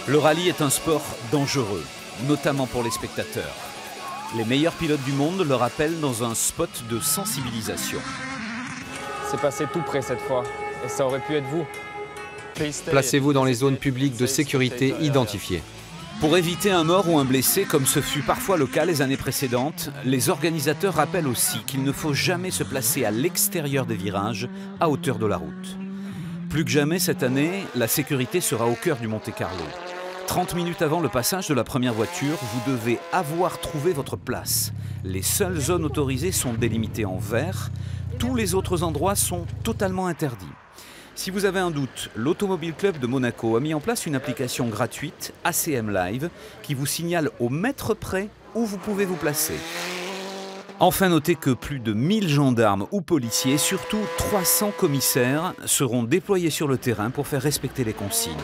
Le rallye est un sport dangereux, notamment pour les spectateurs. Les meilleurs pilotes du monde le rappellent dans un spot de sensibilisation. C'est passé tout près cette fois, et ça aurait pu être vous. Placez-vous dans les zones publiques de sécurité identifiées. Pour éviter un mort ou un blessé, comme ce fut parfois le cas les années précédentes, les organisateurs rappellent aussi qu'il ne faut jamais se placer à l'extérieur des virages, à hauteur de la route. Plus que jamais cette année, la sécurité sera au cœur du Monte-Carlo. 30 minutes avant le passage de la première voiture, vous devez avoir trouvé votre place. Les seules zones autorisées sont délimitées en vert. Tous les autres endroits sont totalement interdits. Si vous avez un doute, l'Automobile Club de Monaco a mis en place une application gratuite, ACM Live, qui vous signale au mètre près où vous pouvez vous placer. Enfin, notez que plus de 1000 gendarmes ou policiers, surtout 300 commissaires, seront déployés sur le terrain pour faire respecter les consignes.